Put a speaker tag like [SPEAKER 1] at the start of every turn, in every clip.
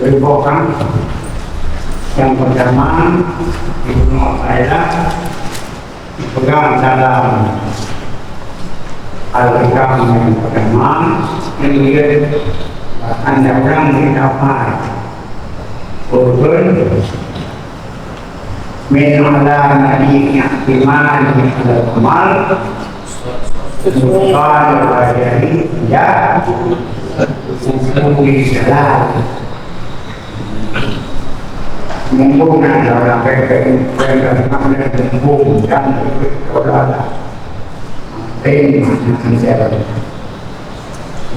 [SPEAKER 1] Berbohong yang pertama Ibnu Athaillah dipegang dalam Al-Hikam yang pertama melihat anda orang didapat urban min ala nabiyya iman al-kamal Musa al-Wajari ya Musa menggunakan dalam perkembangan dan orang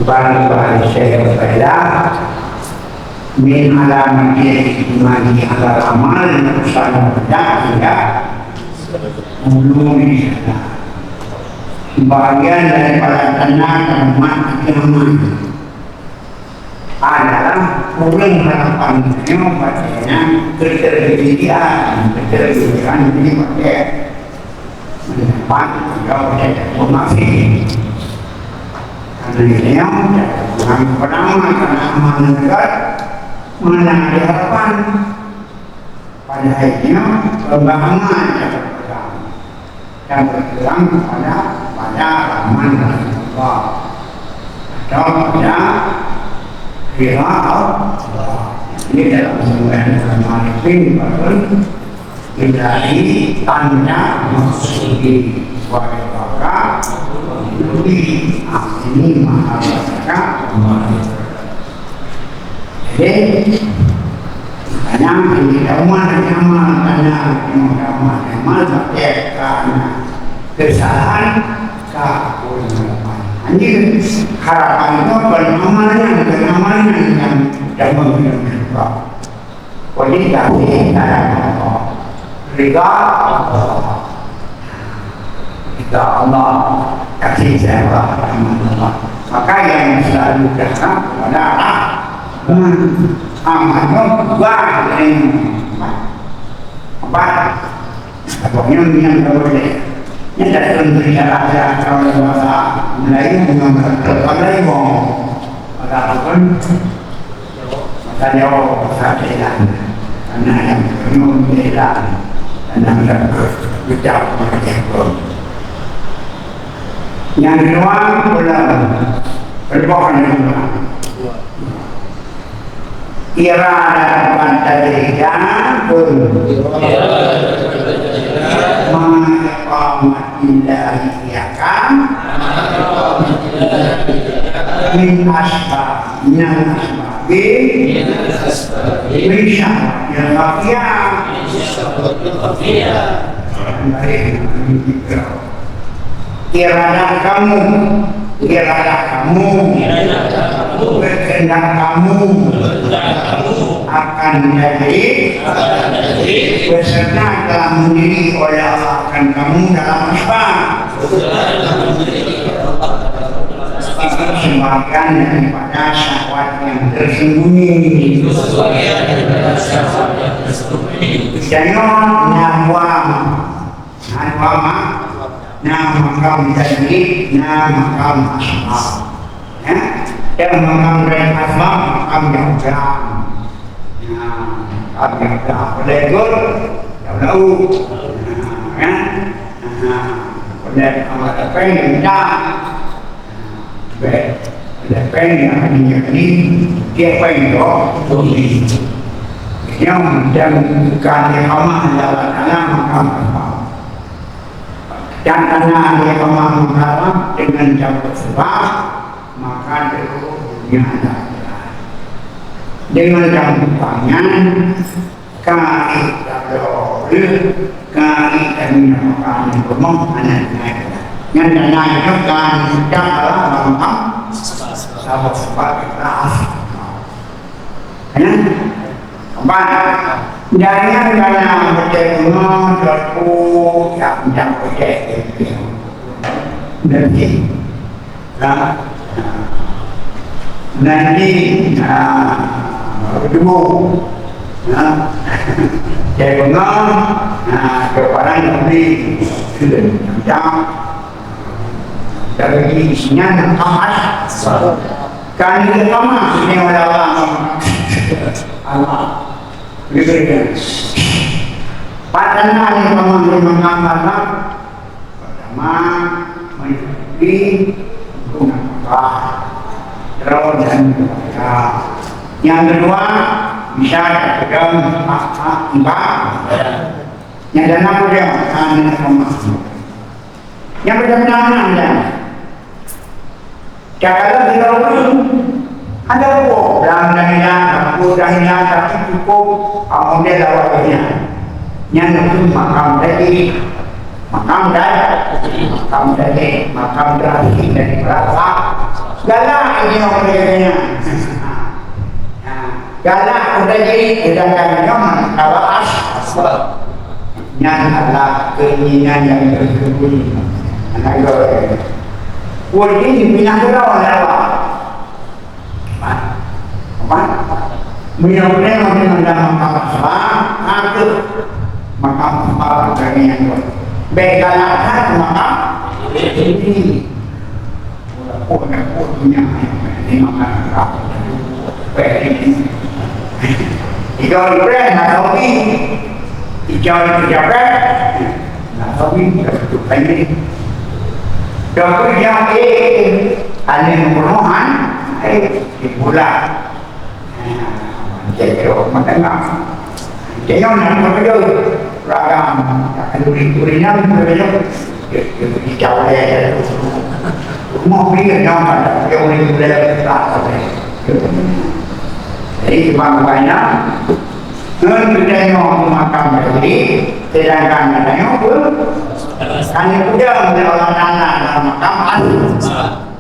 [SPEAKER 1] bahan-bahan saya berbeda min alam imani ala amal bersama hingga mulumi bagian daripada tenaga umat iman adalah kurang harapannya bacanya keterdidikan ini pakai mendapat jauh dari munafik karena ini yang pertama karena amal negara mana ada harapan pada akhirnya pembangunan yang bergerak pada aman Allah atau pada ini dalam sembahyang Malikin dari tanda maksudi warga lebih ini masyarakat jadi karena tidak amal karena amal karena kesalahan ini harapan itu amalan yang tidak mengenal wanita Ridha Allah kasih saya maka yang selalu datang kepada amalnya buah apa yang boleh ini datang berbicara kalau bahasa Melayu menggambarkan pandai mau melakukan maka jauh saja karena yang penuh beda dan yang berucap yang kedua berbohong yang kedua irada bantadirikan maqamatillahi yakan min asbab min syahwat yang khafiyah irada kamu berkehendak kamu akan menjadi beserta dalam diri oleh Allah akan kamu dalam asbab sebagian daripada syahwat yang tersembunyi jangan nama kamu jadi nama kamu asbab yang makam dari asbab makam yang jam makam yang jam berlegur yang tahu pada apa yang jam pada yang ini dia pengen yang menjadikan iqamah adalah dalam makam dan karena dia memahami dengan jauh sebab maka dunia ada dengan campurnya kali dan makan bermong anaknya yang dana itu kan adalah makam sahabat keras jangan karena berjemur dorku yang berjemur nanti berjemur jemur kepada yang beli jam dari isinya kamas kan itu kamas ini oleh Allah Allah. Begitu. Padahal yang menggambarkan pertama mengikuti guna terus dan yang kedua bisa pegang hak yang dalam pegang yang benar-benar anda kalau kita ada apa dalam tapi cukup model awalnya yang itu makam dari makam dari berapa galak ini orangnya galak udah jadi sedangkan nyaman kalau yang adalah keinginan yang tersembunyi anak gue ini minyak berapa minyak dalam makam apa dari yang buat begalakan makam ini punya ini makam apa jika brand atau jika brand atau ini dokter yang ada pemenuhan bulan jadi orang menengah jangan nak berjauh ragam duri-durinya berjauh jauh ya mau beli jangan jauh ini boleh tak jadi cuma banyak kita yang makan tadi sedangkan katanya pun hanya udah orang anak dalam makam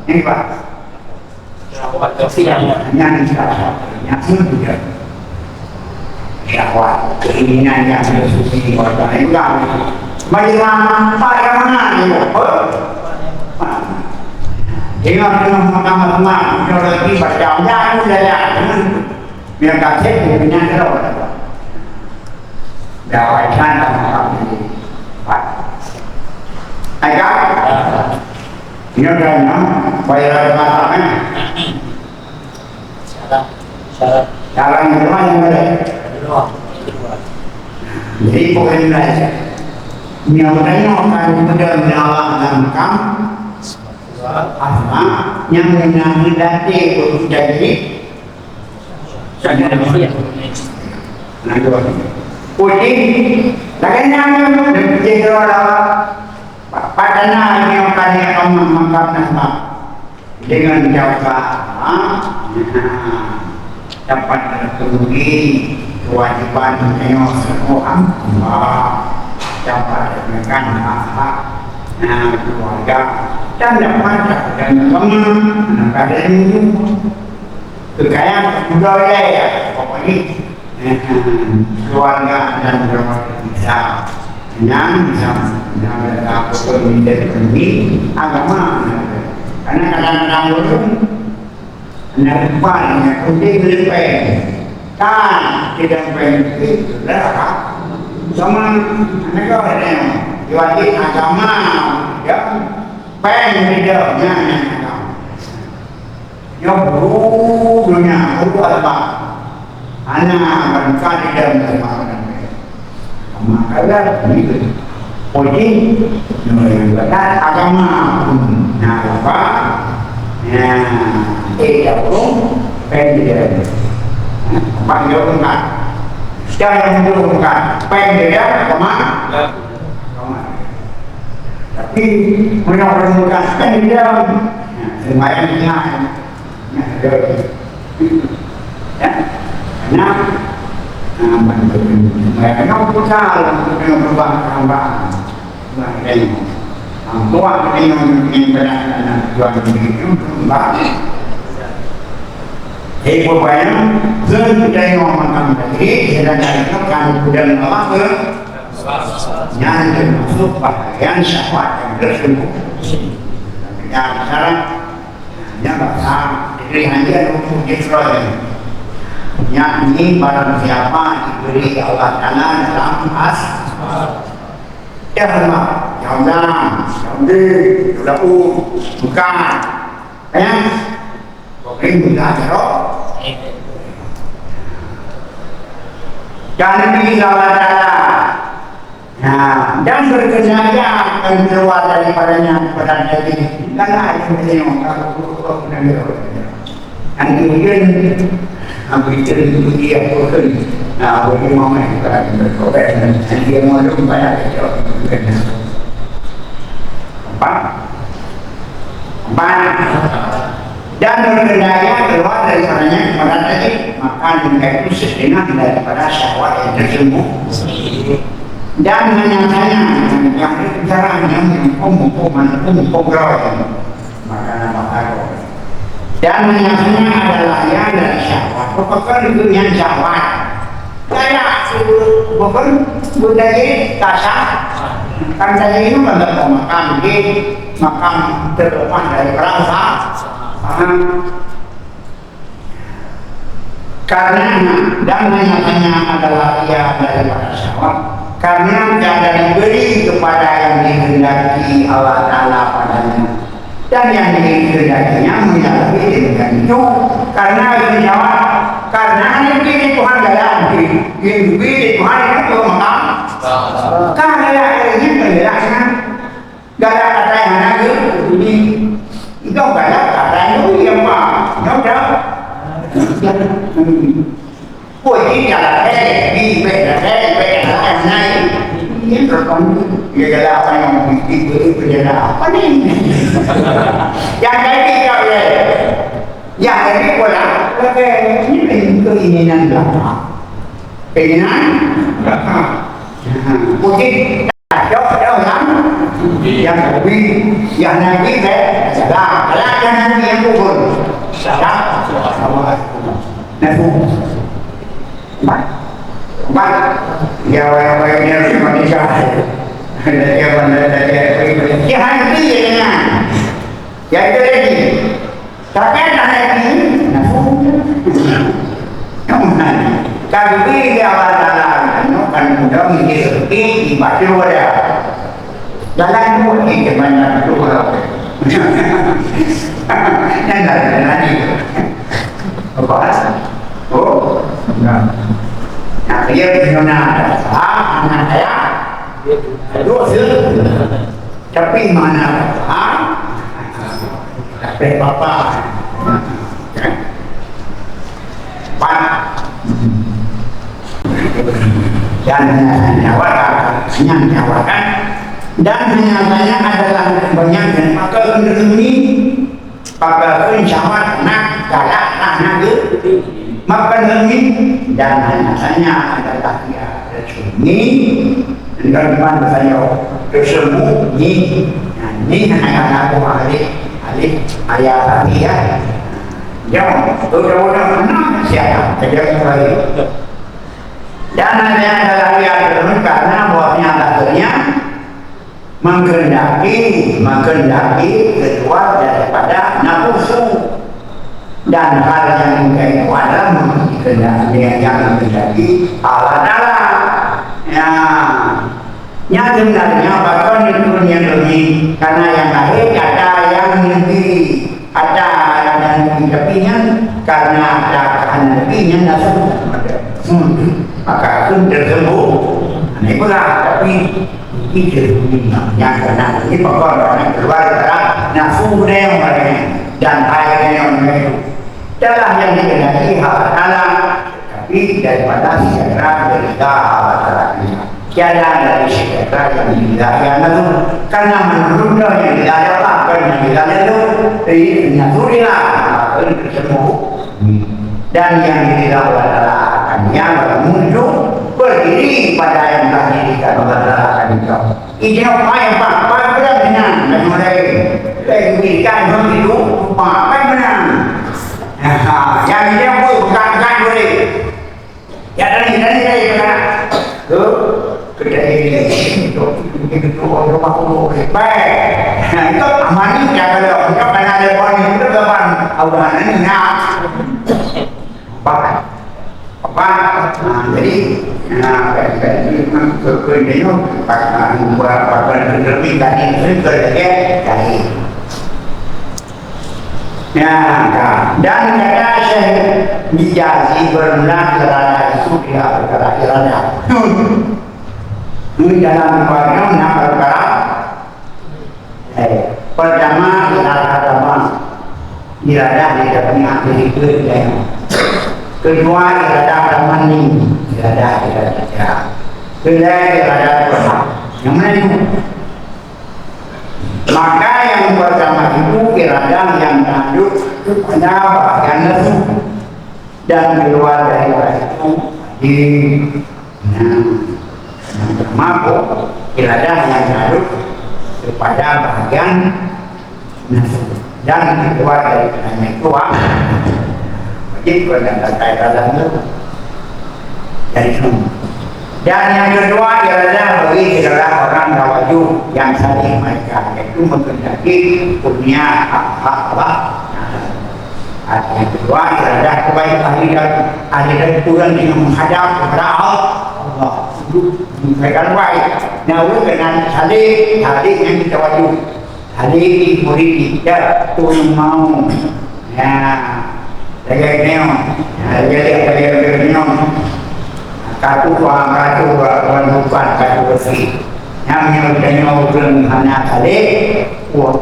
[SPEAKER 1] ini pak yang juga syahwat keinginan yang bersuci pada enggak bagaimana apa yang mana ini dengan makam-makam teologi bacanya budaya biar kasih punya terus dakwahkan makam ini pak agak ini adanya bayar makamnya syarat yang kedua yang ada jadi pokoknya belajar nyawanya akan benar dalam makam asma yang menandati untuk jadi nah itu putih laganya dan jendela padana yang akan makam nama dengan jaga dapat terpenuhi kewajiban yang semua dapat dengan hak keluarga dan dapat dan teman kadang kekayaan budaya ya pokoknya keluarga dan keluarga bisa bisa menjadi agama karena kadang-kadang itu anak depan yang penting lebih kan tidak penting lah sama anak kau ini diwajib agama ya bedanya ya dunia apa anak mereka tidak menerima maka begitu poin yang agama nah apa tidak perlu pendek panggil enggak secara yang enggak pendek kemana tapi menyebutkan pendek semuanya ya karena mereka putar dengan berubah tua yang benar jual begitu ibu bayang kita yang makan tadi sedangkan kan sudah menolak ke yang termasuk bagian syahwat yang tersembunyi yang sekarang yang bahasa diri hanya untuk Israel yang ini barang siapa diberi Allah Ta'ala dalam ya Allah yang dalam sudah bukan ya pokoknya bukan terok dan bilawadala. Nah, dan berkenaya akan keluar daripadanya kepada daging. Karena itu tengok kalau dan kemudian berita itu dia pun bagi mama yang berkorban dan dia mahu banyak dan berkenaya keluar daripadanya kepada daging, maka mereka itu setengah daripada syahwat yang tersembunyi. Dan hanya-hanya yang caranya makanan bakar dan hanya-hanya adalah yang dari syahwat bukan dunia syahwat kayak bukan budaya kasar kan saya ini pada makam di makam terdepan dari perangsa karena dan hanya-hanya adalah ia daripada syahwat karena tidak diberi kepada yang dikehendaki Allah Ta'ala padanya dan yang dikehendakinya menyalahi dengan itu karena itu jawab karena yang diberi Tuhan dalam yang diberi Tuhan itu makam karena akhirnya penjelasan gak ada kata yang lagi ini itu gak ada kata itu yang apa Poi alla tele, di per la nai, dietro con gli galava un piccolo gli apa nih? Yang tadi kalau yang tadi pola, ini keinginan belaka, keinginan belaka. Mungkin ada orang yang nabi salah, kalau yang nabi yang kubur, salah, nabi. Baik, ya wajah seperti saya. Ya hati ya, ya itu lagi. Tapi ada lagi. Tapi dia awal-awal kan mudah mikir di batu ada. Jalan pun di mana tu kalau. Yang jalan ni. Apa? Oh, nah, dia punya anak saya, dosa, tapi mana, tapi bapa, dan nyawakan, dan nyawanya adalah banyak dan maka ini, maka syahwat nak galak nak maka demi dan hanya adalah dia resmi dengan mana saya tersembunyi ini hanya aku alih ayat dia jauh udah mana siapa kerja lagi dan hanya adalah dia karena bahwanya akhirnya menghendaki keluar daripada nafsu dan hal yang itu adalah menghendaki yang menjadi Allah Ta'ala ya sebenarnya bahkan itu dunia ini karena yang lahir ada yang mimpi ada yang mimpinya karena ada kehendaknya maka itu tersembuh ini pula tapi itu yang karena ini pokoknya keluar dari nafsu yang dan airnya yang itu adalah yang dikehendaki Allah Ta'ala tapi daripada sejahtera berita Allah Ta'ala tiada dari sejahtera yang dihidayah itu karena menurut yang dihidayah Allah karena dihidayah itu nyaturilah akan bersembuh dan yang dihidayah Allah Ta'ala akan yang menuju berdiri pada yang telah didirikan Allah Ta'ala akan itu ini apa yang Pak benar dengan dan mulai diberikan begitu Pak benar yang dia pun bukan boleh ya dari ke kedai itu orang aku baik itu aman ya kalau kita pernah ada orang itu kapan awan ini nak jadi kemudian buat lebih tadi itu kerja Ya, dan kata Syekh Mijazi benar irada itu tidak berkata irada. Ini dalam riwayatnya nak berkata pertama irada pertama irada tidak punya diri itu. Kedua irada ramani irada tidak. Ketiga irada Tuhan. Yang mana itu? Maka yang pertama itu irada yang tanduk kepada bagian nafsu dan keluar dari itu di yang termabuk irada yang tanduk kepada bagian nafsu dan keluar dari itu wajib berdasarkan irada dari semua. Dan yang kedua ialah bagi segala orang tawaju yang saling mereka itu mengendaki punya hak-hak Allah. Yang kedua ialah kebaikan akhirat kurang dengan menghadap kepada Allah. Mereka baik. Namun dengan saling yang ditawaju, saling murid tidak turun mau. Ya, jaga neon, jaga neon. Katu bukan katu bersih. Yang menjadi orang hanya kali, wah,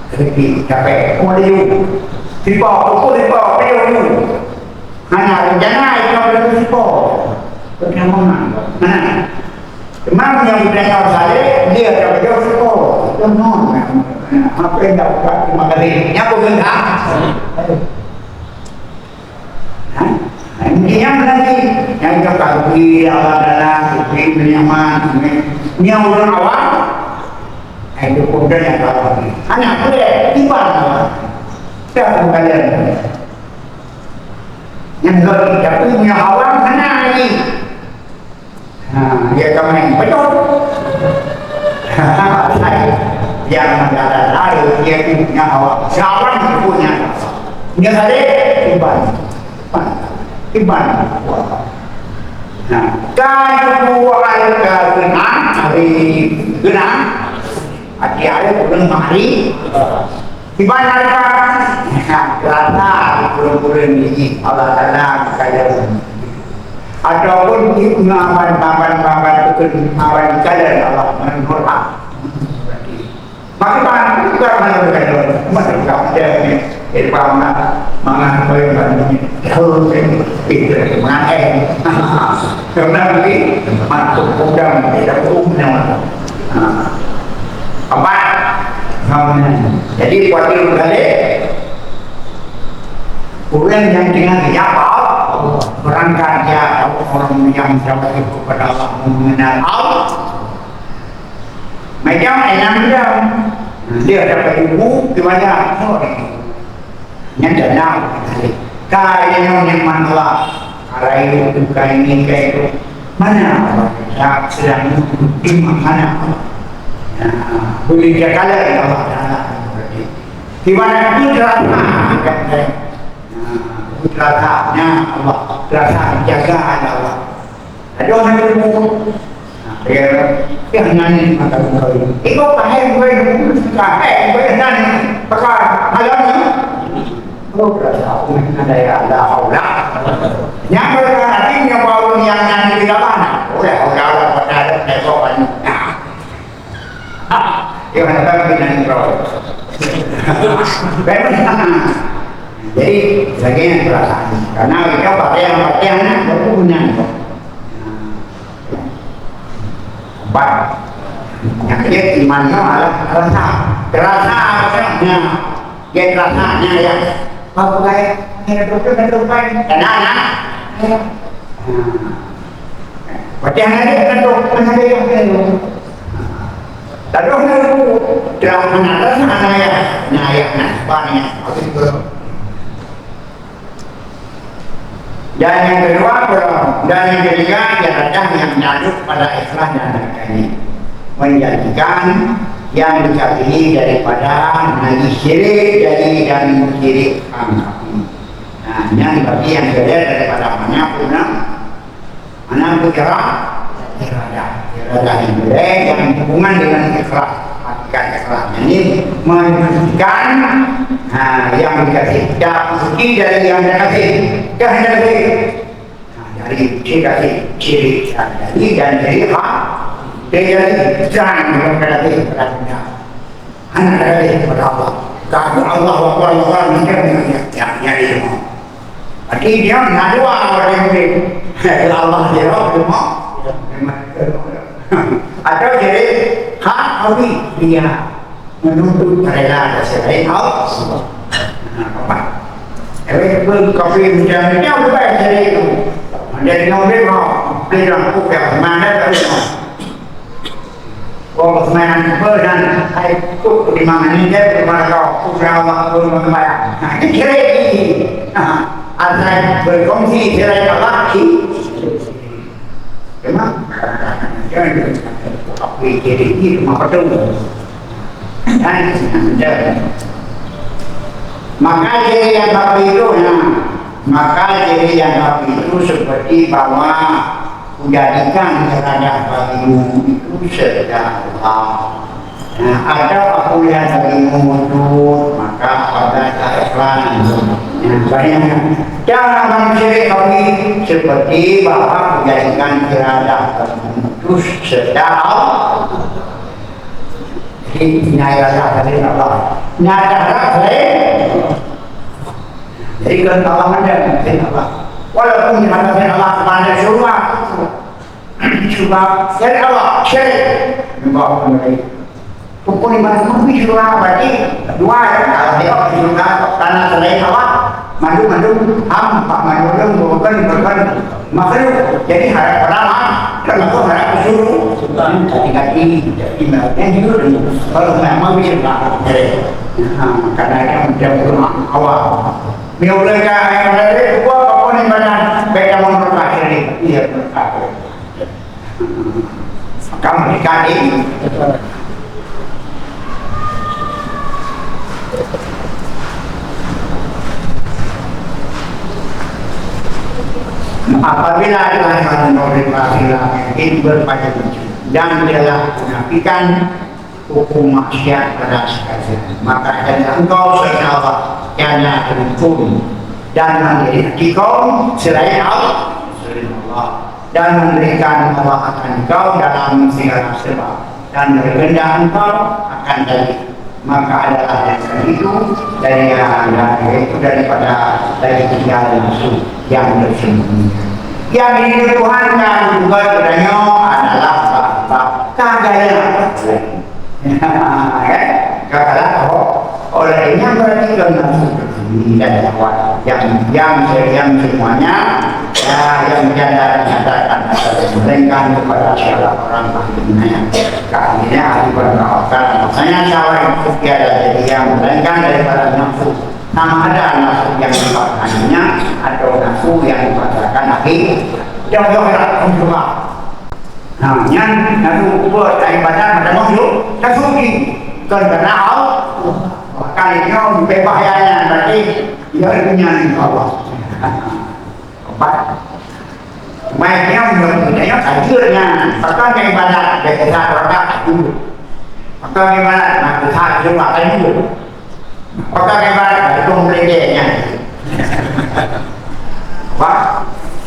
[SPEAKER 1] sedikit capek. Kemudian tiba, hanya rencana itu belum tiba. Bagaimana? Mana? Memang yang menjadi saya dia dapat jauh tiba. Jangan, apa yang dapat terima kasih. Yang bukan yang lagi yang kekagui Allah dalam kekiri nyaman yang orang awam itu kemudian yang awam hanya boleh tiba tidak kalian yang tidak punya awam hanya lagi dia kemain betul yang mendarat lalu dia punya awam siapa punya dia tadi tiba iman. Nah, kalau ada genang hari genang, ada bulan hari. Di mana ada? Kerana bulan ini Allah Taala kaya. Ataupun di awan bukan awan kalian Allah menghormat. Maka juga mana berkata, mana berkata Irfan mangan koyo banding itu mangan karena lagi masuk udang tidak umumnya apa jadi wakil kali orang yang dengan jawab berangkat dia orang yang jawab kepada Allah mengenal Allah macam dia dapat ilmu di mana yang danau kaya yang mana karai itu kain ini kayak itu mana Allah sedang di mana boleh jaga Allah di mana putranya putranya Allah rasa jaga Allah ada orang ilmu yang nani mata kau itu pakai gue nani pakai alamnya oh berasa ada ya ada Allah yang berarti yang baru yang nani di mana oleh Allah pada esokan yang ada di roh jadi bagian perasaan karena kita pakaian berhubungan obat yang dia imannya adalah rasa rasanya yang rasanya ya apa kayak hidup karena pakaian ada yang tapi orang itu dalam rasanya ya banyak dan yang kedua dan yang ketiga ialah yang menyaduk pada ikhlas dan ini menjadikan yang dikabili daripada najis syirik dan syirik angkat. Nah, yang dibagi yang kedua daripada mana bergerak irada yang beda yang hubungan dengan ikhlas. Hakikat ikhlas ini menunjukkan yang dikasih tak rezeki dari yang dikasih kehendak dari ciri dari dan dari hak dari jangan kepada kepada anak dari kepada Allah kalau Allah Allah menjadi yang ilmu berarti dia nadwa orang ini Allah dia ilmu atau jadi hak kami dia menuntut rela selain Allah. Apa? Kopi macam ni apa baik jadi itu. Dari nombor beli aku yang mana dari kalau semain berdan, saya tu di mana ni dia di mana kau kurang waktu membayar. Ini kira ini. Ada berkongsi cerai lelaki. Memang jangan apa jadi ini rumah petung. Maka jadi yang bapak itu maka jadi yang bapak itu seperti bahwa menjadikan terhadap bagimu itu sedang Allah. Ada aku yang bagimu mundur maka pada ikhlas. Banyak jangan mencari kami seperti bahwa menjadikan terhadap bagimu itu sedang Allah. Nyata dari Allah, nyata dari jadi kan Allah ada dari Allah. Walaupun nyata dari Allah kepada surga, surga dari Allah syirik membawa kembali. Pukul ibadah mungkin surga berarti dua kalau dia surga tanah selain Allah, madu hampa madu bukan makhluk. Jadi harap pertama termasuk harap suruh ketika ini yang itu kalau memang bisa karena yang berumah awal mereka yang dari gua pokoknya banyak beda menurut ini dia berkata maka mereka ini apabila dilakukan oleh laki-laki itu berpajak dan telah menafikan hukum maksiat pada sekalian maka jadilah engkau selain Allah yang hukum dan menjadi kaum selain Allah dan memberikan Allah akan engkau dalam segala sebab dan berkehendak engkau akan jadi maka adalah yang itu dari itu daripada dari tiga nafsu yang bersembunyi yang dituhankan juga sebenarnya adalah bab kagaya kagaya olehnya berarti ke nafsu tersendiri dan syahwat yang semuanya yang menyatakan mereka kepada salah orang lainnya akhirnya diperkenalkan maksudnya syahwat itu tiada jadi yang melainkan daripada nafsu sama ada nafsu yang dipakainya atau nafsu yang dipakaikan lagi jauh-jauh mencoba namanya nafsu buat ibadah pada makhluk nafsu ini karena kalinya berbahayanya berarti dia punya Allah obat baiknya mempunyai kajiannya maka ibadah besar rakaat dulu maka ibadah nak cuma dulu maka ibadah itu meledeknya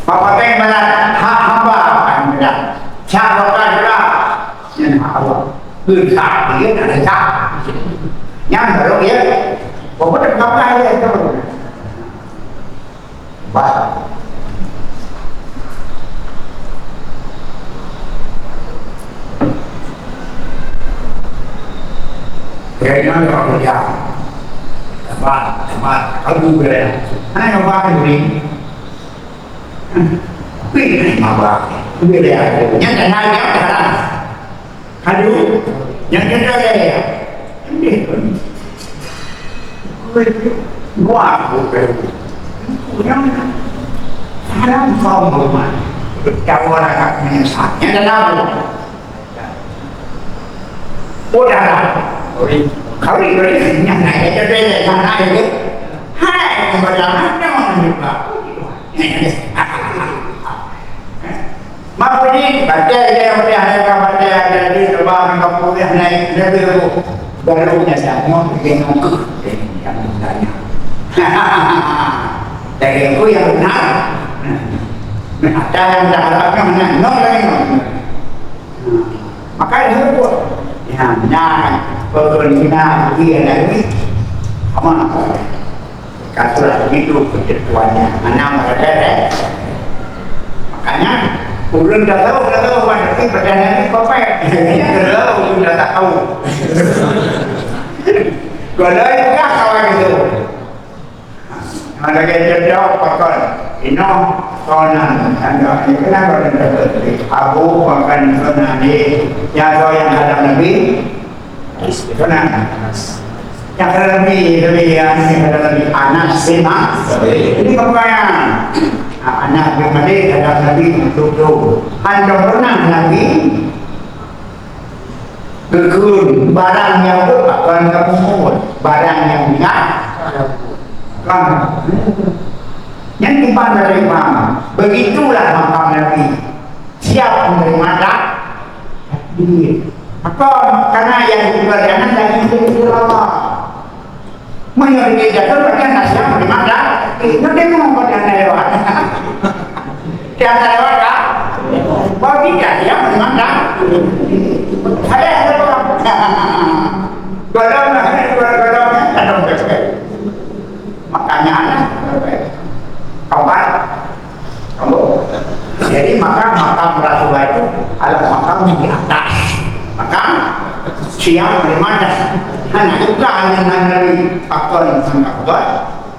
[SPEAKER 1] Bapak ibadah hak hamba akan benar cara juga yang Allah berkah dia ada tak yang baru ya Bapak tak apa ya itu Bapak kayaknya orang kerja tempat kalau boleh hanya apa ini pilih apa boleh yang kenal yang kenal aduh yang kenal ya gua aku yang sekarang kau rumah kau orang menyesal yang kenal udahlah kau ini yang naik jadi yang naik itu hai kebenaran jangan juga maaf ini baca yang baca jadi coba kamu yang naik lebih barunya semua bikin yang sebenarnya. Dari aku yang benar. Ada yang tak harapnya mana? No lagi no. Maka itu pun. Ya, nah, berkena dia lagi. Apa? Kasulah begitu ketentuannya. Mana mereka? Makanya ulun dah tahu tapi badannya ini kopek. Dia tahu, ulun dah tahu. Kalau itu kan kawan itu. Ada yang jauh pakon. Ino sonan anda ini kenapa anda berdiri? Abu makan sonan ni. Yang hadap Nabi. Sonan. Yang hadap Nabi yang hadap Nabi Anas bin Malik. Ini kemudian anak bin Malik hadap Nabi untuk tu. Anda pernah Nabi berkurun barang yang bukan kemudian barang yang enggak kan. Yang timbang dari imam. Begitulah makam Nabi. Siap menerima takdir. Maka karena yang diberdanan lagi itu Allah. Menurut dia jatuh mereka tak siap menerima takdir. Nanti mau pada lewat. Tiada lewat tak? Bahawa tidak siap menerima takdir. Saya ada orang. Golongnya kadang berbeda. Makanya anak berbeda. Kamu. Jadi makam Rasulullah itu adalah makam di atas. Makam siap menerima takdir. Anak juga yang dari pakon sangkabot,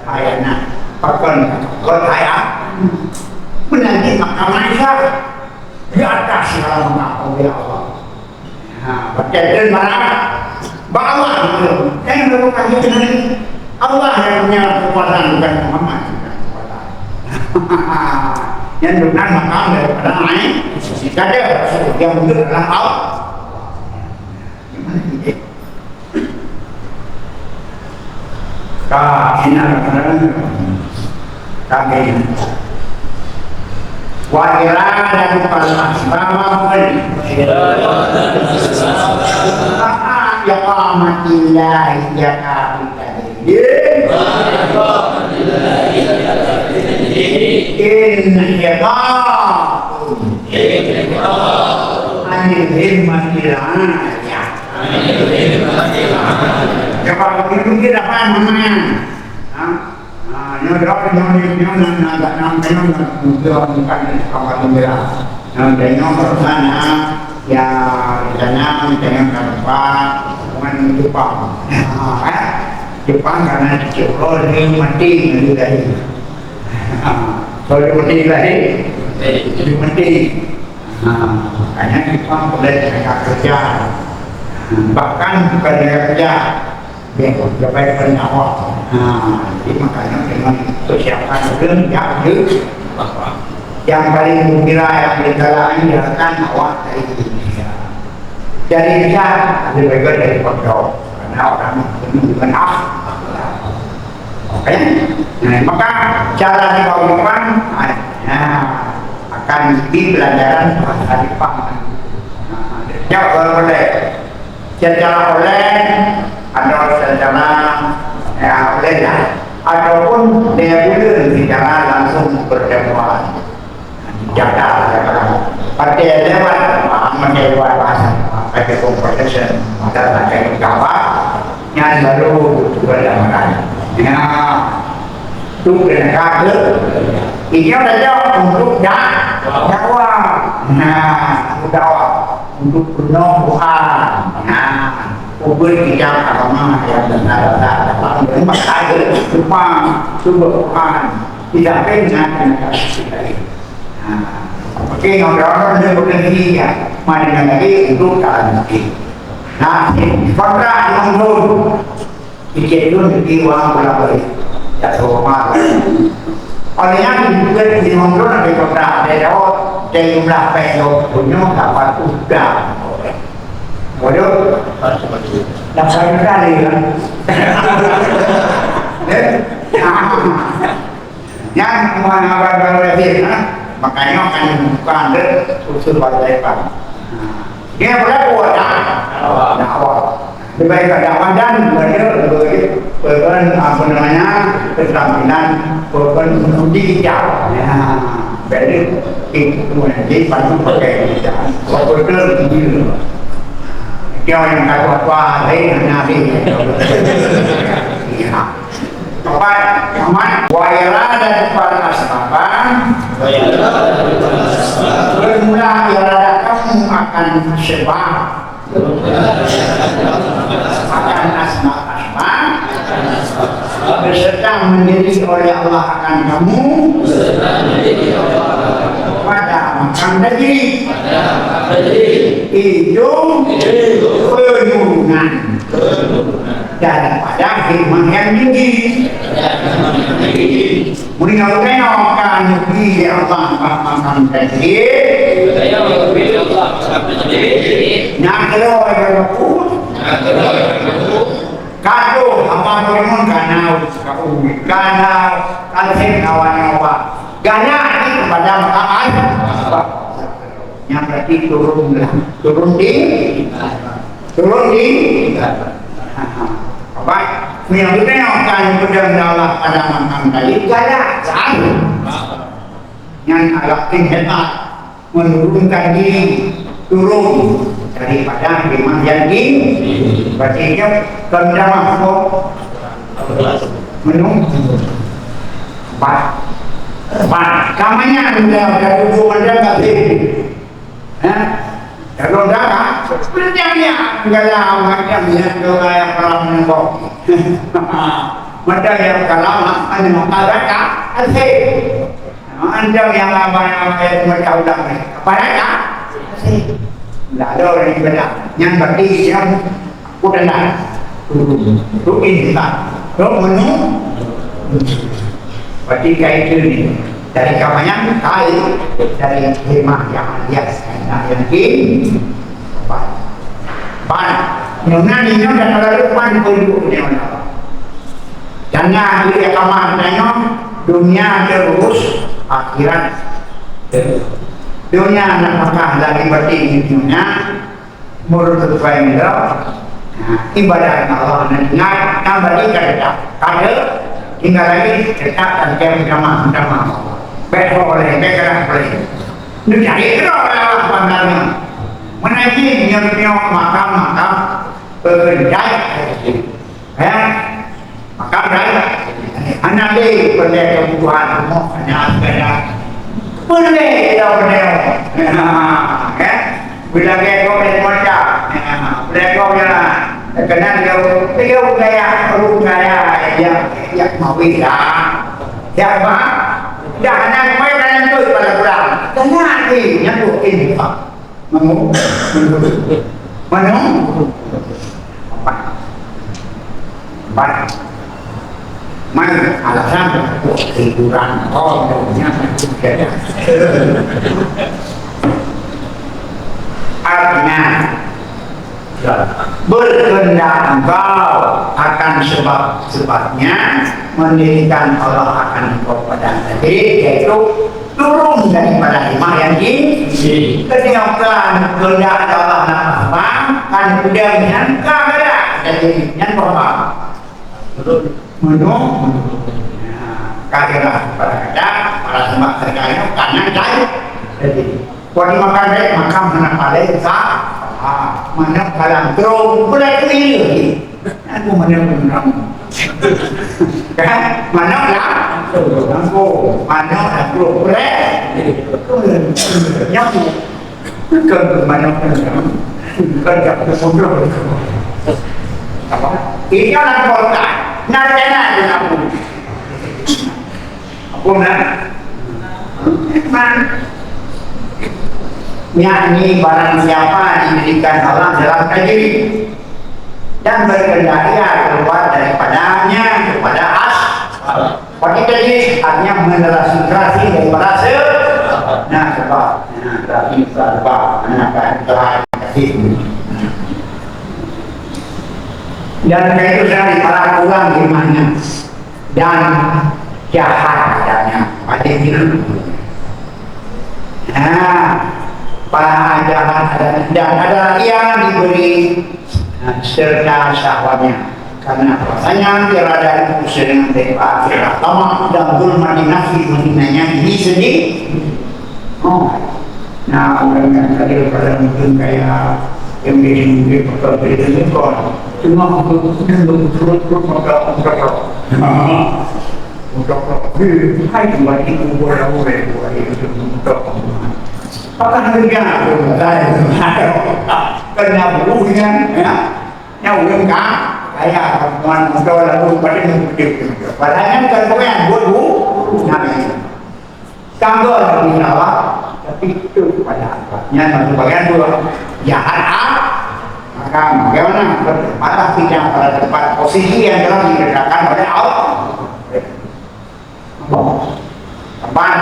[SPEAKER 1] ayana pakon sangkabot ayah. Menanti makam Aisyah di atas dalam makam Allah. Berkaitan mana? Bawa itu. Yang berbukan itu Allah yang punya kekuatan bukan Muhammad. Yang benar makam daripada lain ada yang benar adalah Allah. Kami wa iradan fal asbabun ya qamatillahi ya anil himmatillah ya kalau itu kita apa namanya nyodok nyodok agak namanya bukan kawan merah dengan bersana ya sana dengan kawan Jepang Jepang karena Jepang ini mati dari kalau mati lagi mati makanya Jepang boleh mereka kerja bahkan bukan mereka kerja sampai bernyawa. Jadi makanya dengan persiapan yang paling gembira yang digalakkan adalah awak dari Indonesia. Dari Indonesia lebih baik dari pondok karena orang menunjukkan oke. Nah, maka cara dibawakan akan di pelajaran bahasa Jepang. Ya boleh. Secara oleh atau secara oleh lah ataupun dia boleh secara langsung pertemuan jaga pakai lewat lewat bahasa pakai conversation pakai kawa yang baru berdamai itu mereka ini ada untuk dakwah untuk penuh Tuhan ubur kita agama yang benar dalam berbagai Jepang sumber Tuhan tidak dengan kita oke orang-orang yang berdiri ya mana lagi untuk kalian nah kontrak yang dulu itu di uang berapa ya semua olehnya juga di Montreal ada kontrak dari jumlah peso punya dapat udah waduh dah saya kali kan yang mana baru lagi makanya akan bukan usul balik dia boleh buat dakwah lebih baik dakwah dan benar apa namanya keterampilan digital. Ya, jadi itu nanti bantu pakai digital. Komputer gitu. Dia yang kata apa lain nanti. Ya. Apa aman? Waira dan para asbaban. Bermula irada kamu akan sebab akan asma-asma beserta menjadi oleh Allah akan kamu pada makan negeri hidung penyunan daripada hikmah yang tinggi. Mungkin kan negeri Allah makan negeri nak kalau ada pun kado apa pun kanau kalsen kawan-kawan gana ini kepada makan yang berarti turun di apa yang kita akan berdamai pada makan tadi gana yang agak hebat menurunkan diri turun daripada hikmah yang tinggi. Berarti dia kendama kok menunggu kamanya udah hubungan dia nggak sih? Kalau dah kan, sebenarnya kalau macamnya kalau yang kalau menunggu, macam yang kalau anda ada kan, anda yang apa macam udah pada kan? Tidak ada orang yang benar. Yang berarti yang udah nak rukin kita, menu. Berarti kayak itu ni dari kamarnya kali dari hikmah yang alias yang tinggi. Pan, nona ni nona dah lalu pan pun ni mana? Jangan dia kamar tanya dunia terus akhirat. Dunia nak makan lagi berarti dunia menurut tujuan ibadah Allah nak kembali kada tinggal lagi tetap dan jamaah besok oleh mereka boleh jadi kalau Allah pandangan menaiki nyok makam berjaya makam raya anak dia pada kebutuhan mau hanya ada boleh dah boleh bila kau macam bila kau jalan kenal dia gaya yang mau hilang siapa jangan main yang tu pada pulang kenal ni yang tu ini pak mana mana alasan hiburan orangnya artinya berkehendak engkau akan sebabnya mendirikan Allah akan engkau pada diri yaitu turun daripada hikmah yang tinggi ketinggalan kehendak Allah apa kan sudah menyangka ada jadi yang apa menung kagelah pada kata para sembah terkaya karena jahit jadi kalau makan baik maka mana paling sah mana kalang terung boleh keliru aku mana kan mana lah aku mana aku boleh nyapu ke mana kerja kemudian apa ini orang kota narjana dengan aku mana yakni barang siapa diberikan Allah dalam diri dan berkehendak keluar daripadanya kepada Bagi tadi artinya mendekonsentrasi daripada nah sebab dan itu saya para kurang imannya dan jahat adanya pada diri. Para jahat dan ada yang diberi serta syahwatnya Karena rasanya tiada usia dengan dewa akhirat tamak dan zulma dinafsi menginanya ini sendiri. Oh, nah orang yang tadi pada mungkin kayak yang mungkin betul itu kan cuma untuk maka untuk hai buat itu boleh buat itu untuk apa harga saya kena bukunya ya yang kan kayak perempuan muda lalu pada mengikuti padahal kan bukan buat bu namanya kantor di bawah tapi itu pada akhirnya bagian dua jahat maka bagaimana berpatah tidak pada tempat posisi yang telah dikerjakan oleh Allah teman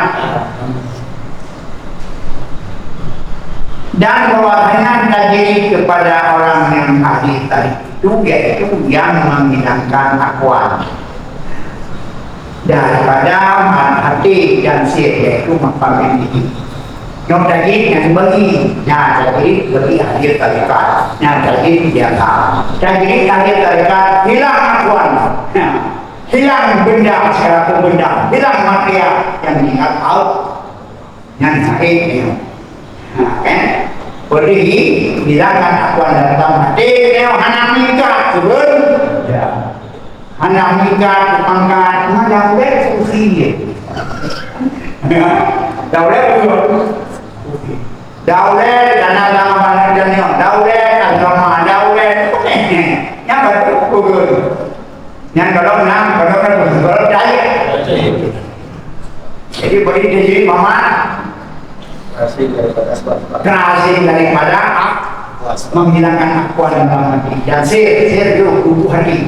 [SPEAKER 1] dan bahwasanya tajiri kepada orang yang ahli tadi itu yaitu yang menghilangkan akwal daripada hati dan sir yaitu makam ini yang tajir yang bagi tajir bagi ahli tarikat tajir biasa tajir ahli tarikat hilang akwal hilang benda secara benda hilang material yang diingat Allah yang sahih kan berdiri hilangkan akwal dalam hati hanya mikat turun hanya mikat pangkat mana fungsi daulat dana dalam badannya daulat agama daulat yang betul yang kalau percaya jadi beri diri mama terhasil daripada menghilangkan akwal dalam hati dan sir itu tubuh hati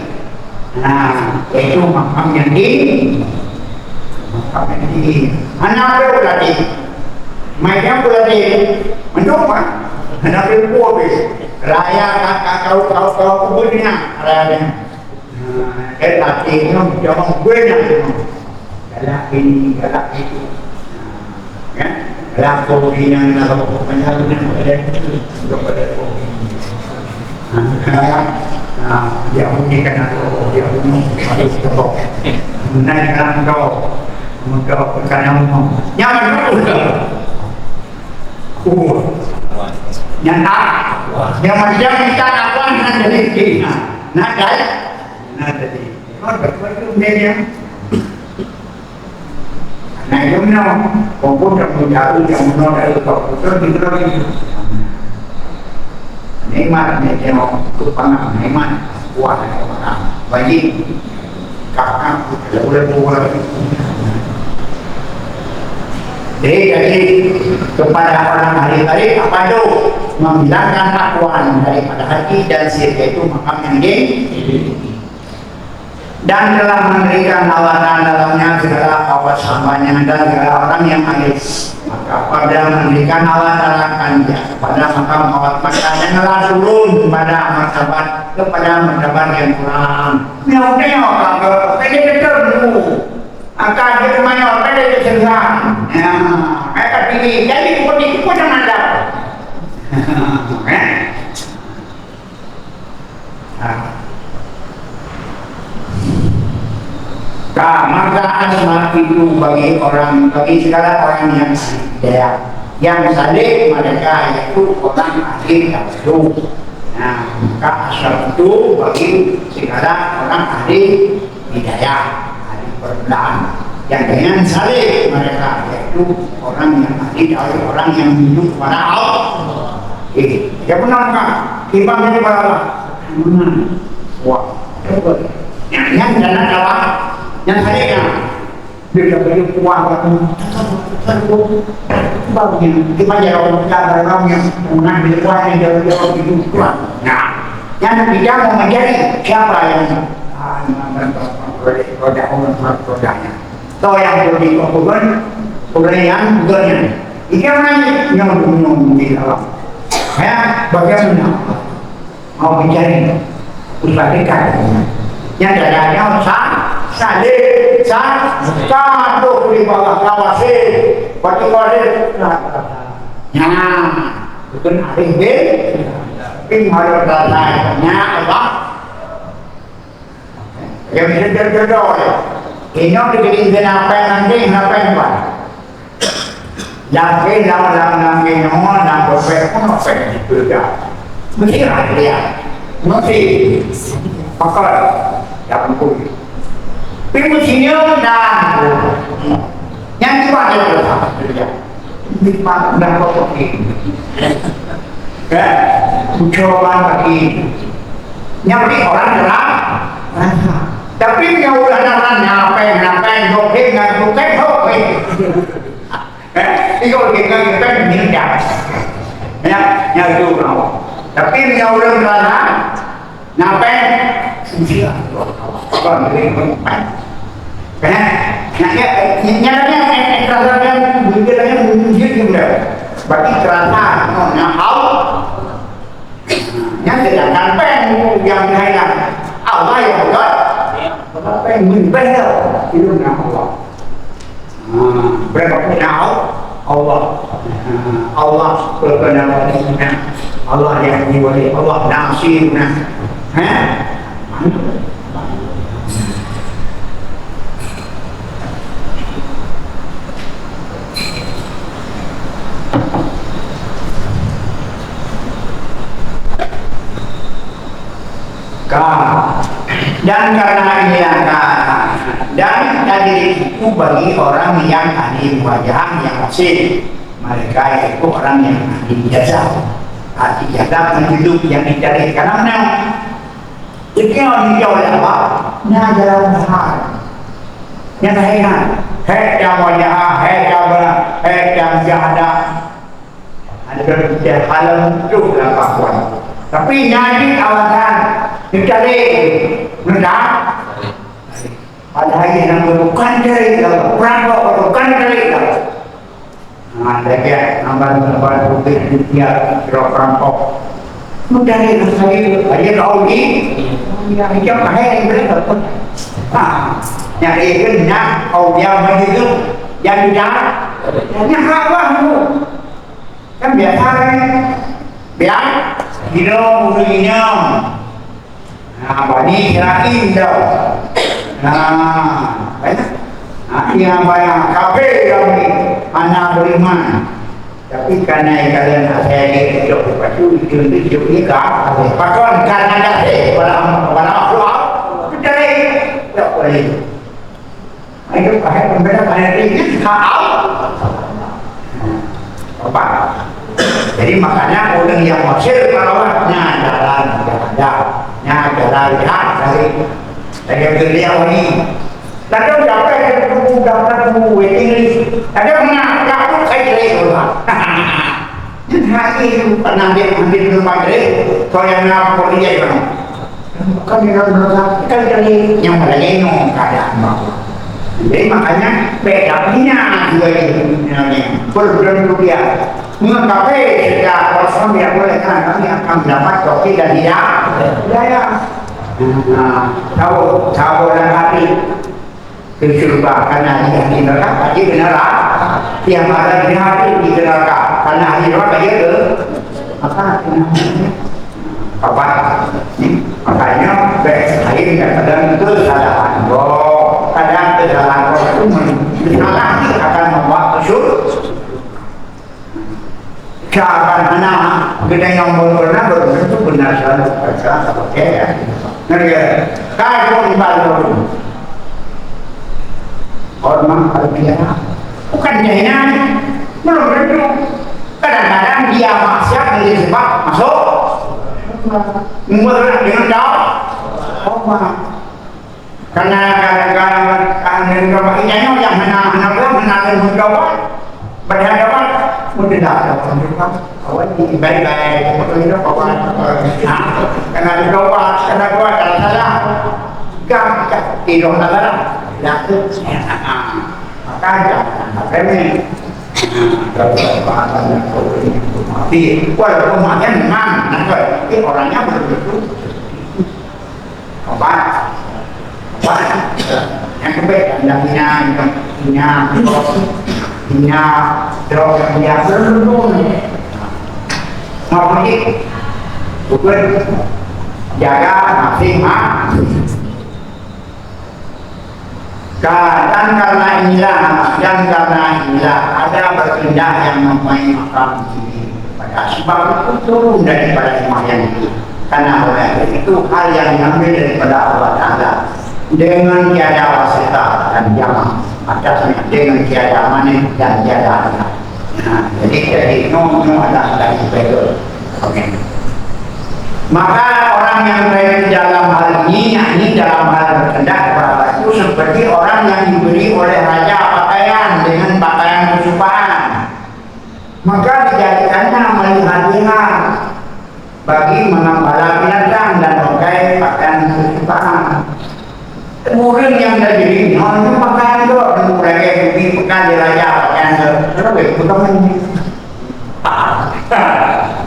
[SPEAKER 1] nah itu makam yang di anak berarti mereka berarti mencoba anak berkuat raya kakak kau kuburnya raya artinya jangan banyak galak ini galak itu galak kopi yang kalau penyalurnya dia bunyikan atau dia bunyi menaikkan kau perkara nyaman nyata yang macam kita apa jadi nah jadi betul dia nah itu memang kompon yang menjauh yang menolak itu betul lagi nikmat yang kepanah nikmat kuat bagi kakak boleh buat jadi kepada orang ahli tarik apa itu menghilangkan akwal daripada hati dan sir yaitu makam yang dan telah memberikan lawatan dalamnya segala awas hambanya dan segala orang yang hadis maka pada memberikan lawatan dia kepada makam awat maka janganlah turun kepada martabat yang kurang nyoknya kalau pede dulu akan jadi mayor pede kesenangan mereka pilih jadi seperti itu pun jangan ada maka asma itu bagi segala orang yang hidayah yang saleh mereka yaitu orang ahli tauhid. Nah, maka asma itu bagi segala orang ahli hidayah, ahli permulaan yang dengan saleh mereka yaitu orang yang ahli tauhid, orang yang hidup kepada Allah. Ya benar kan? Timbangnya kepada Allah. Wah, yang jangan kalah. Yang saya dia beri kuah waktu barunya kita jauh orang yang menang di kuah yang jauh itu kuat. Nah, yang tidak mau menjadi siapa yang rodanya. So yang beri kuburan yang bukannya. Ikan yang di dalam. Ya, bagaimana mau mencari usahakan yang dadanya salih satu di bawah kawasi batu kawasi bukan hari ini ping harus datanya apa Yang jodoh-jodoh ini dikirim kenapa nanti buat laki laki nomor dan perfect pun perfect itu juga mesti dia mesti pakar yang pun mestinya dan yang dimana itu di mana kok kan coba lagi nyampe orang dalam tapi nyaulah ngapain joget itu kita minyak ya itu tapi nyaulah karena ngapain suci kan nyatanya kerasanya bicaranya muncul juga bagi kerasa nyau yang sedangkan pen yang dihilang Allah yang betul apa yang berbeda itu nama Allah berapa punya Allah Allah berkenaan Allah yang diwali Allah nasibna dan karena ini dan tadi itu bagi orang yang ahli wajah yang asing mereka itu orang yang ahli jasa ahli jasa hidup yang dicari karena mana itu yang dijauh apa nah jalan besar yang lainnya yang wajah yang jahada ada berbicara halam itu lakukan tapi nyari awasan dicari rendah padahal yang bukan dari kalau perampok bukan dari kalau ada nampak bukti dia perampok dari saya aja tahu ni yang kahai mereka nyari kena kau dia begitu yang tidak yang apa kan biasa biar hidup begini bani kirain dah yang banyak kafe kami anak beriman tapi karena kalian saya hidup pasti hidup nikah pakai karena dasar pada makhluk dari tak boleh itu pakai pembeda pada ini apa jadi makanya orang yang masih merawatnya jalan lihat dari beliau ini ada berapa yang dapat waiting list ada mana aku saya cari orang hari itu pernah dia ambil rumah dia kalau yang nak dia itu kan dia orang kan kali yang lagi no keadaan jadi makanya bedanya dua ini berbeda dia mengapa sudah kosong dia boleh kan kami akan mendapat kopi dan tidak ya tahu dan hati ke surga karena dia di neraka pasti neraka yang ada di hati di neraka karena di neraka dia ke apa makanya baik kadang kesalahan kadang kesalahan itu lagi akan membawa ke surga cara mana kita yang benar itu benar salah ya kalau dibalu orang berbicara bukan jadinya belum tentu kadang-kadang dia maksiat dari sebab masuk membuat dengan jauh karena kadang-kadang yang menang berhadapan mungkin tak ada awak ini baik-baik betul itu kawan karena berdoa karena doa kalau salah gampang tidur salah laku maka kami tapi walaupun rumahnya memang tapi orangnya betul-betul apa yang kebaik dan punya droga yang berlumur mau pergi bukan jaga masing-masing Dan karena inilah ada berpindah yang mempunyai makam tinggi. Pada sebab itu turun daripada sembahyang itu. Karena oleh itu hal yang diambil daripada Allah Ta'ala dengan tiada wasita dan jamaah. Atasnya dengan tiada manis dan tiada anak. Nah, jadi no adalah lagi betul. Oke. Maka orang yang berada dalam hal ini, yakni dalam hal berkendak kepada itu seperti orang yang diberi oleh raja pakaian dengan pakaian kesukaan. Maka dijadikannya melihat-lihat bagi mengembala binatang dan pakai pakaian kesukaan. Kemudian yang terjadi, itu pakaian itu, mulai lebih pekan di raja pakaian itu, bukan ini.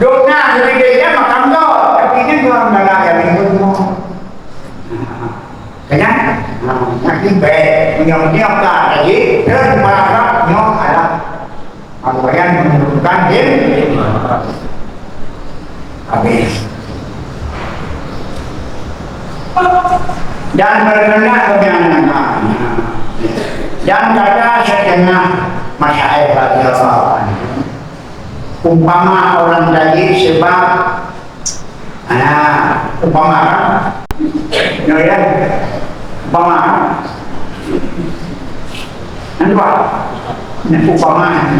[SPEAKER 1] Doknya jadi dia makam tu, tapi ini tuan bala yang itu semua. Kenapa? Makin baik, nyok tak lagi, terus malah nyok ada. Apa yang menentukan dia? Habis. Dan berkendak kebiasaan. Dan kata setengah masyaikh radhiyallahu anhu, umpama orang tadi sebab umpama ya umpama nampak umpama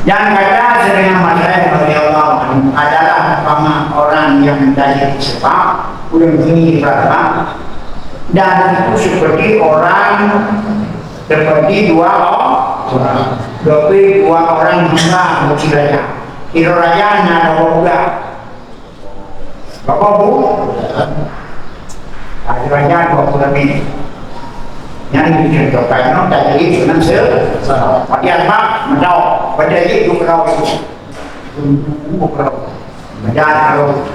[SPEAKER 1] yang kata sedang masyarakat radhiyallahu anhu adalah umpama orang yang tadi sebab udah tinggi berapa dan itu seperti dua orang hamba muci raja. Kira raja ada juga. Bapak bu, ada raja 20 lebih. Yang dicontohkan no tadi sunan sel. Bagian mak mendau, pada itu kalau menjadi kalau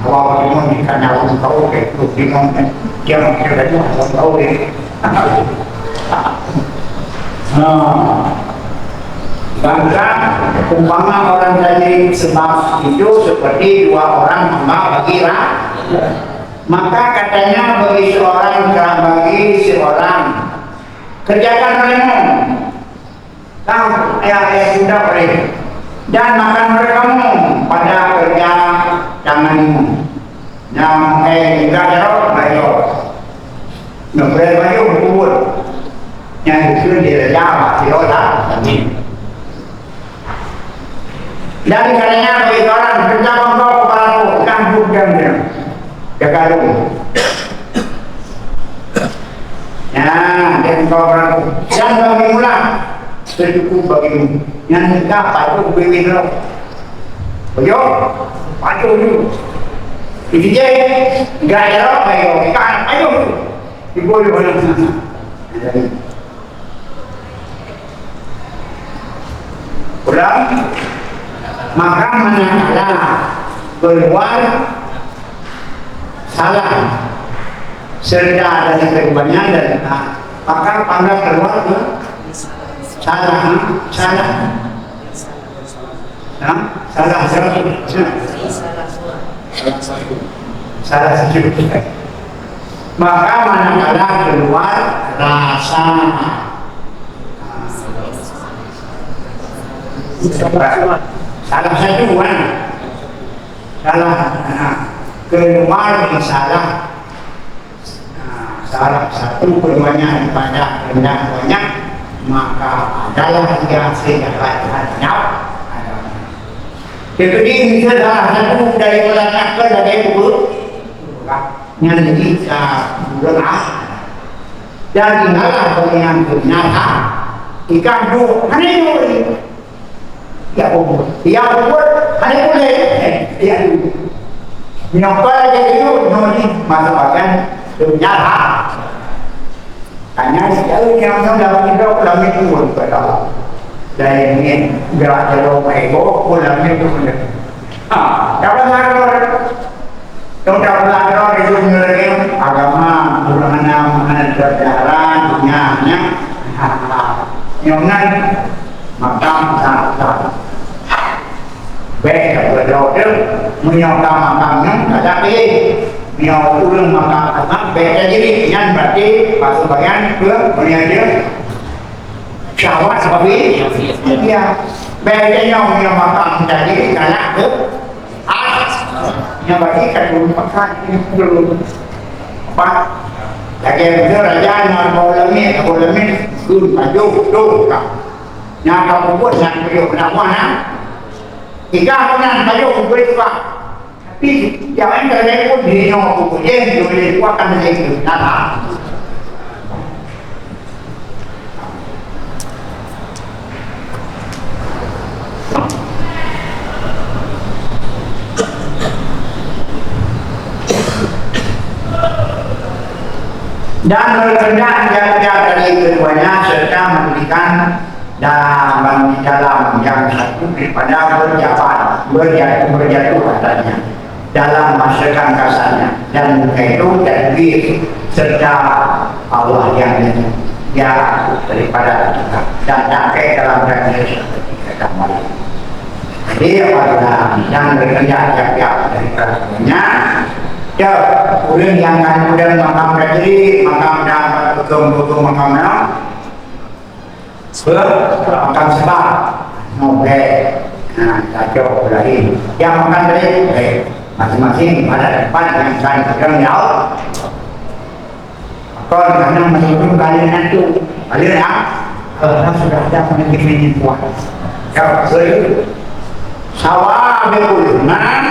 [SPEAKER 1] kalau kamu di kanal tahu ke itu bingung dia mungkin lagi tahu deh. Bangsa umpama orang tadi sebab itu seperti dua orang hamba bagi maka katanya bagi seorang kerjakan olehmu sudah boleh dan makan merekamu pada kerja tanganmu yang juga jarok bayo boleh bayo berkubur yang itu di Jawa, di Otak, dan katanya bagi orang kerja engkau kepalaku, kandung dia, jaga lu. Ya, dia engkau kepalaku, yang bagi mula, secukup bagimu, yang nikah patuh bagi lu. Bayo, patuh lu. Itu je, gak ada bayo, ikan, ayo, ibu di mana sana. Ulang, maka manakala keluar salah serta dari keduanya dan maka panggil keluar ke salah satu maka manakala keluar rasa salah satu keluar salah satu keduanya daripada rendah banyak maka adalah dia sejahatnya jadi salah satu dari pelakon dari buku yang kita berah dan tinggallah yang ternyata ikan dua hari ya umur, hari boleh, ya minopal jadi itu, noni masukkan dunia hak. Hanya sekali yang dalam hidup dalam itu berdoa. Dan ini gerak jauh ego dalam itu benar. Dapat kalau itu mengenai agama, mana berjalan, dunia, nyonan makam sahaja. Baik berdoa menyokap makamnya tapi menyokap ulang makam anak beda jadi yang berarti pas bagian ke dia syawat sebagai ya bedanya menyokap makam jadi karena ke as yang berarti kadung pakai ini dulu apa lagi bener aja yang boleh gun maju tuh kan yang kamu buat yang beliau mana jika kamu baju beli pak tapi jangan terlalu pun dia nak kemudian boleh kuatkan lagi nada dan berkenan jaga dari keduanya serta memberikan dalam yang satu daripada berjatuh katanya dalam masyarakat kasarnya dan itu tadbir serta Allah yang daripada kita dan pakai dalam daging seperti kata Malik. Jadi apabila yang bekerja siap-siap dari kerajanya ya, kemudian yang akan kemudian makam berdiri, makam dan betul-betul makamnya makam sebab nobel, nah cocok berarti yang makan dari masing-masing pada depan yang akan sedang jauh kon karena menurut kalian itu kalian sudah ada penelitian kuat ya, sawah bekulman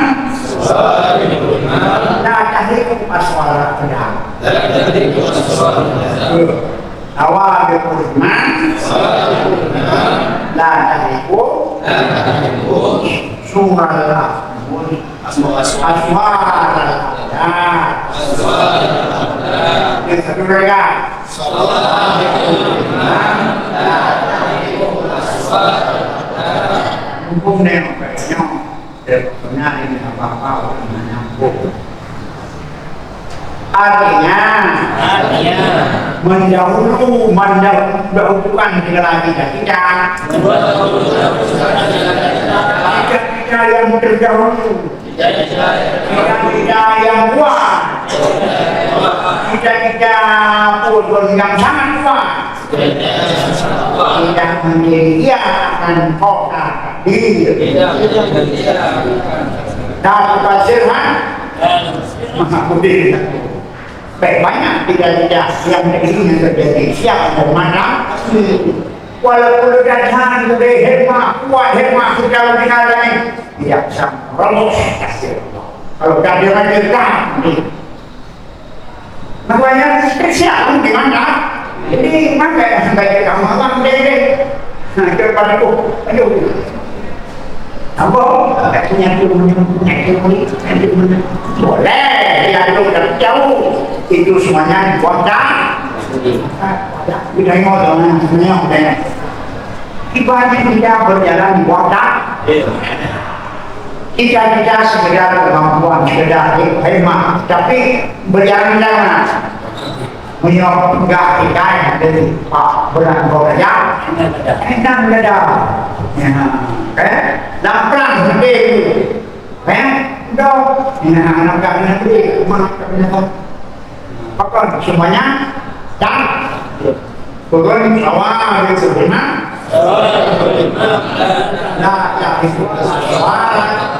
[SPEAKER 1] la tahriku aswara pedang sawah bekulman la tahriku surah aswara yang satu mereka hukum demokrasinya sebenarnya ini apa-apa menyambung artinya mendahulukan generasi kita yang terdahulu kita yang kuat kita pun yang sangat kuat tidak menyediakan kota diri dan pasirhan Mahamudin baik banyak tidak yang negeri terjadi siapa dan mana walaupun datang dari hikmah kuat hikmah sudah meninggal lain tidak bisa merolos kalau dari mereka namanya siapa di mana ini mana yang sampai kamu abang deh daripada itu aduh apa punya boleh diadu jauh itu semuanya dibuatkan tidak mau dengan semuanya ibaratnya tidak berjalan di wadah kita sekedar kemampuan sekedar hemat tapi berjalan jangan menyokong kita dari Pak Beran Boraja enak beda dan perang gede anak kami gede apa semuanya dan pokoknya sawah itu sebenarnya nah itu sawah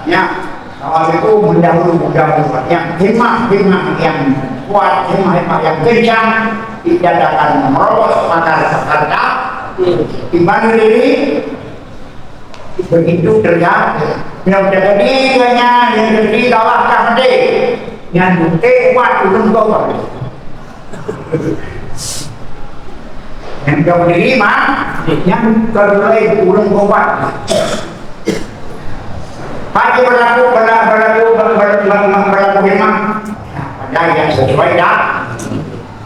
[SPEAKER 1] ya awal itu mendahulu yang hikmah yang kuat, hikmah yang kencang tidak akan merobos mata timbang diri begitu terjadi yang terjadi yang terjadi kalahkan deh yang kuat belum kau yang kau diri mah yang terlalu belum kuat pagi berlaku memang ada yang sesuai dah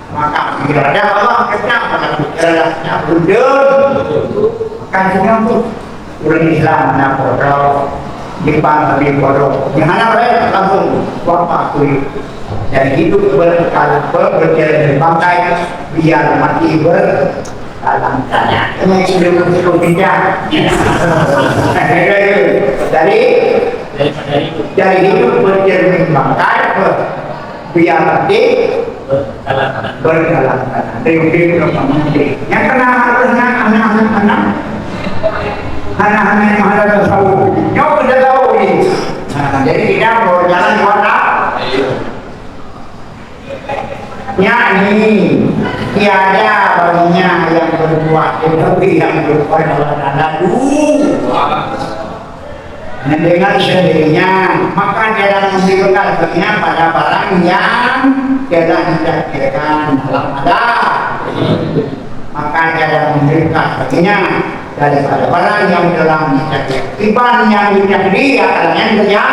[SPEAKER 1] maka bila ada Allah kenyang berlaku kerana bundul maka kenyang tu orang Islam nak bodoh Jepang lebih bodoh di mana mereka langsung wafat kuih dan hidup berjalan di pantai biar mati dalam tanya ini sudah tidak dari hidup bercermin bangkai biar mati berjalan yang kena harusnya anak-anak yang ada tahu nyawa sudah tahu ini jadi kita berjalan di mana yakni tiada baginya yang berbuat tetapi yang berbuat adalah lalu dengan sendirinya maka jangan memberikan baginya pada barang yang tidak ditakdirkan dalam ada maka jangan memberikan baginya daripada barang yang dalam ditakdir iban yang ditakdir akalnya kerja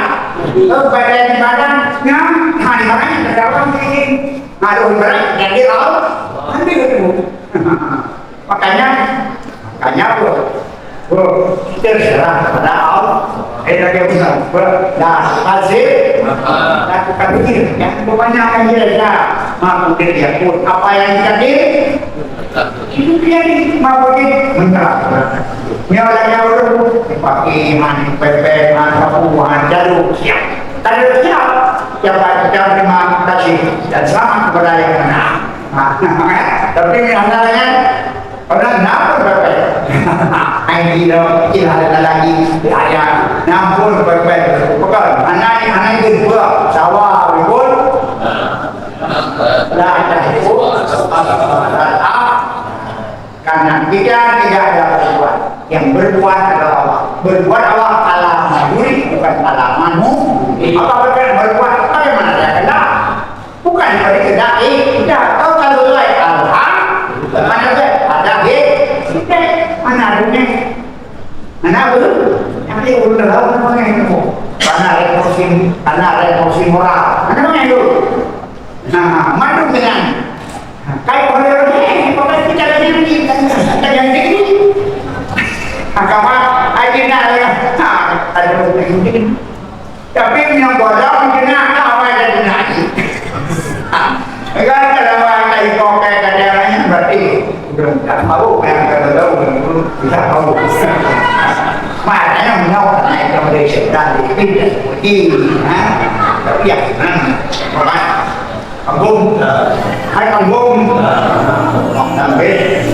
[SPEAKER 1] kepada ibadahnya hari-hari terdapat ini ngaruh berat jadi nanti ketemu makanya terserah kepada Allah dia bisa hasil lakukan pikir yang kebanyakan dia mampu dia pun apa yang ditakdir itu dia mampu menerapkan nyalanya orang dipakai mandi pepet kapuan jalur siap tadi siap siapa terima kasih dan selamat kepada yang menang tapi antaranya orang kenapa pepet ini dong kecil ada lagi ada nampun pepet bukan anak kedua sawah ribut ada itu karena kita tidak ada berbuat yang berbuat adalah Allah berbuat Allah alam maduri bukan alamanmu apa berbuat bagaimana dia kena bukan dari kedai tidak tahu kalau lain Allah mana ada kita mana dunia mana belum nanti udah tahu namanya itu karena revolusi moral mana namanya itu nah madu dengan kayak orang ini pokoknya kita lagi kita yang tinggi agama aja ada mungkin tapi yang bodoh mungkin apa yang dinasti kan kalau kayak koke kadernya berarti udah nggak tahu yang tahu bisa tahu makanya menolak naik ke Malaysia dan tidak seperti tapi ya Agung, hai Agung, sampai.